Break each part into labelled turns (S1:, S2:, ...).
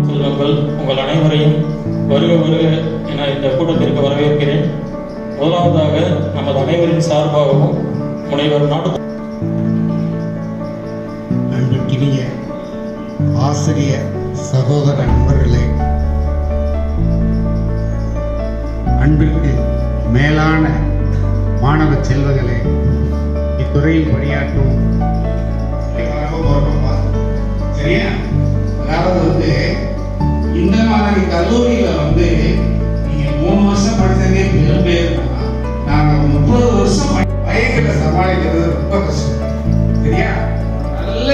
S1: செல்வங்கள் உங்கள் அனைவரையும் வருக வருக என இந்த கூட்டத்திற்கு வரவேற்கிறேன். முதலாவதாக நமது அனைவரின் சார்பாகவும் முனைவர் நாட்டு
S2: அன்புக்கினிய ஆசிரியர் சகோதர நண்பர்களே, அன்பிற்கு மேலான மாணவ செல்வங்களே, இத்துறையில் பணியாற்றும் சரியா? அதாவது இந்த மாதிரி கல்லூரியில நீங்க 3 வருஷம் படிச்சதே பெரும் பேர். நாங்க 30 வருஷம் பயங்களை சமாளிக்கிறது ரொம்ப கஷ்டம். சரியா? நல்ல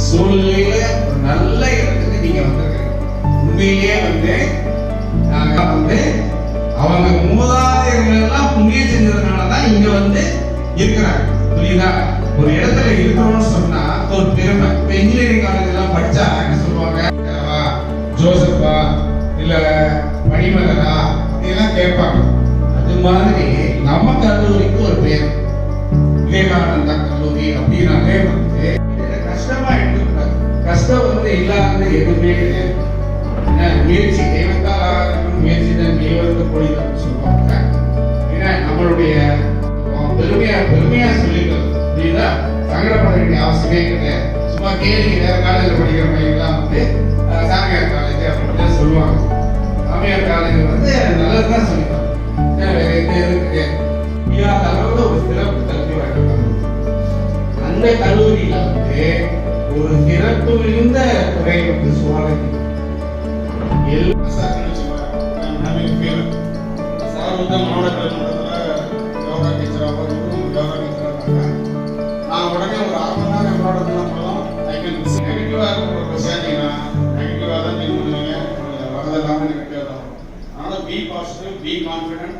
S2: சூழ்நிலையில ஒரு நல்ல இடத்துக்கு நீங்க வந்திருக்கீங்க. உண்மையிலேயே நாங்க அவங்க மூதாதையர்கள் எல்லாம் புண்ணிய செஞ்சதுனாலதான் இங்க இருக்கிறாங்க. புரியுதா? ஒரு இடத்துல இருக்கணும்னு சொன்னா ஒரு பெருமை. இப்ப இன்ஜினியரிங் காலேஜ் எல்லாம் படிச்சா என்ன சொல்லுவாங்க? ஜோசப்பா இல்ல மணிமலரா இதெல்லாம் கேட்பாங்க. அது மாதிரி நம்ம கல்லூரிக்கு ஒரு பேர் விவேகானந்தா கல்லூரி அப்படின்னாலே கஷ்டமா எடுத்துக்கூடாது. கஷ்டம் இல்லாத எதுவுமே கிடையாது. முயற்சி தெய்வத்தால் முயற்சி தான் தெய்வத்தை பொழிதான் சொல்லுவாங்க. ஏன்னா நம்மளுடைய பெருமையா சொல்லிக்கிறது. புரியுதா? சங்கடப்பட வேண்டிய அவசியமே கிடையாது. சும்மா கேள்வி வேற காலேஜில் படிக்கிற பையன்லாம் சாமியார் காலேஜ் அப்படின்னு சொல்லுவாங்க. சாமியார் காலேஜ் நல்லதுதான் சொல்லிப்பாங்க. வேற எந்த எதுவும் கிடையாது. முடியாத அளவுக்கு ஒரு சிறப்பு கல்வி வழங்கப்படும். அந்த கல்லூரியில ஒரு சிறப்பு மிகுந்த துறை சுவாலஜி. யோகா டீச்சராக நான் உடனே ஒரு 1/2 மணி நேரம் என்னோட பண்ணலாம். நெகட்டிவா இருக்கிற சேர்ந்தீங்கன்னா நெகட்டிவா தான் மீன் பண்ணுவீங்க. வரதெல்லாமே நெகட்டிவா தான். அதனால பி பாசிட்டிவ், பி கான்ஃபிடென்ட்.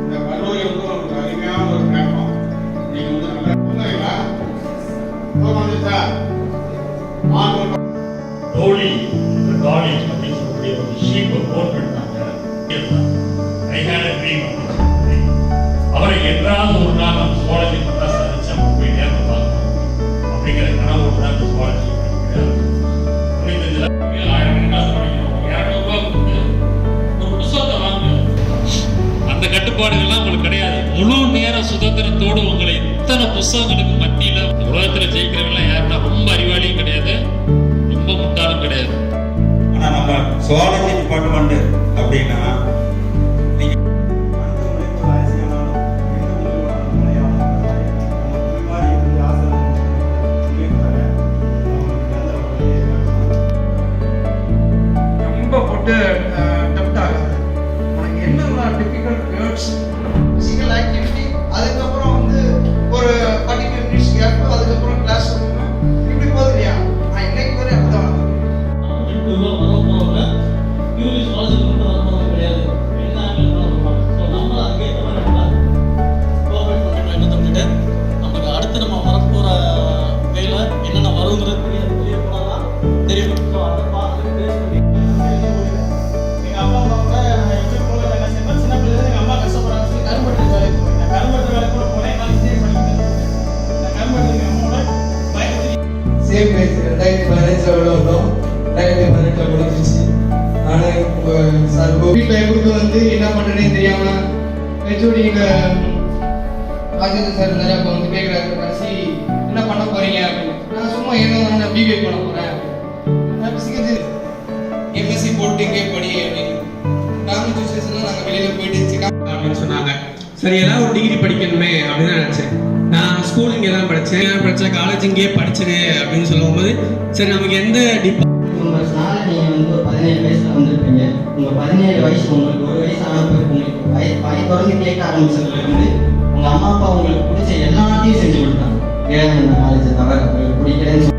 S2: இந்த கல்லூரி ஒரு அருமையான ஒரு பிளாட்ஃபார்ம். நீங்க நல்லா தூங்குறீங்களா? வந்துச்சா?
S3: தோழி இந்த காலேஜ் அப்படின்னு சொல்லக்கூடிய ஒரு ஷீப்பை போர் பண்ணாங்க. ஐ ஹேட் அ ட்ரீம். அவரை என்றாவது ஒரு நாள் நம்ம சுவாலஜி பார்த்தா சாதிச்சு அவங்க போய் நேர்ந்து பார்க்கணும் அப்படிங்கிற கனவோடு தான் இந்த சுவாலஜி படிக்கிறார். 1000 காசு படிக்கணும், 200 ரூபாய் கொடுத்து ஒரு புத்தகத்தை வாங்க. அந்த கட்டுப்பாடுகள்லாம் உங்களுக்கு கிடையாது. முழு நேர சுதந்திரத்தோடு உங்களை இத்தனை புத்தகங்களுக்கு மத்தியில உலகத்துல ஜெயிக்கிறவங்களாம் யாருன்னா ரொம்ப அறிவாளியும் கிடையாது, ரொம்ப முட்டாளும் கிடையாது.
S4: ஆனா நம்ம சுவாலஜி டிபார்ட்மெண்ட் அப்படின்னா
S5: என்ன பண்றேனே தெரியாம ஹெச்ஓடிங்க ராஜேந்திர சார் இருந்தாரு. அப்போ கேட்குறாரு, கடைசி என்ன பண்ண போறீங்க அப்படின்னு. நான் சும்மா ஏதோ நான் பிபிஏ பண்ண போறேன், எம்எஸ்சி போட்டு இங்கே படி அப்படின்னு. ஃபேமிலி சுச்சுவேஷன்ல நாங்கள் வெளியில போயிட்டு அப்படின்னு சொன்னாங்க. சரி, ஏதாவது ஒரு டிகிரி படிக்கணுமே அப்படின்னு நினைச்சேன். நான் ஸ்கூல் இங்கே தான் படித்தேன், காலேஜ் இங்கேயே படிச்சது அப்படின்னு சொல்லும்போது சரி நமக்கு எந்த
S6: நீங்கள் ஒரு 17 வயசுல வந்திருப்பீங்க. உங்கள் 17 வயசு உங்களுக்கு ஒரு வயசு ஆனப்போ உங்களுக்கு வாய் தொடர்ந்து கேட்க ஆரம்பிச்சதுலேருந்து உங்கள் அம்மா அப்பா உங்களுக்கு பிடிச்ச எல்லாத்தையும் செஞ்சு கொடுத்தாங்க. ஏன் இந்த காலேஜை தவிர உங்களுக்கு பிடிக்கிறேன்னு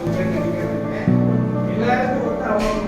S7: 50 பேர் நினைக்கிறேன். எல்லாருக்கும் வந்து அவங்க